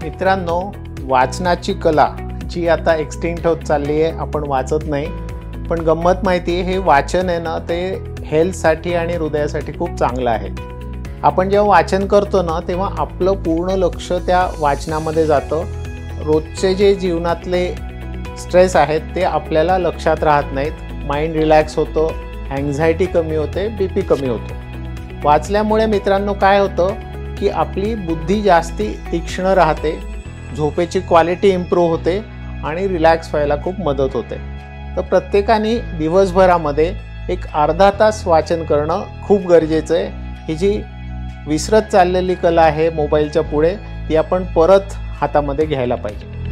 मित्रांनो, वाचनाची कला जी आता एक्सटिंक्ट होत चालली आहे, आपण वाचत नाही. पण गंमत माहिती आहे, हे वाचन आहे ना, ते हेल्थसाठी आणि हृदयासाठी खूप चांगलं आहे. आपण जेव्हा वाचन करतो ना, तेव्हा आपलं पूर्ण लक्ष त्या वाचनामध्ये जातं. रोजचे जे जीवनातले स्ट्रेस आहेत ते आपल्याला लक्षात राहत नाहीत. माइंड रिलॅक्स होतं, अँझायटी कमी होते, BP कमी होतो. वाचल्यामुळे मित्रांनो काय होतं की आपली बुद्धी जास्ती तीक्ष्ण राहते, झोपेची क्वालिटी इम्प्रूव्ह होते आणि रिलॅक्स व्हायला खूप मदत होते. तर प्रत्येकाने दिवसभरामध्ये एक अर्धा तास वाचन करणं खूप गरजेचं आहे. ही जी विसरत चाललेली कला आहे मोबाईलच्या पुढे, ती आपण परत हातामध्ये घ्यायला पाहिजे.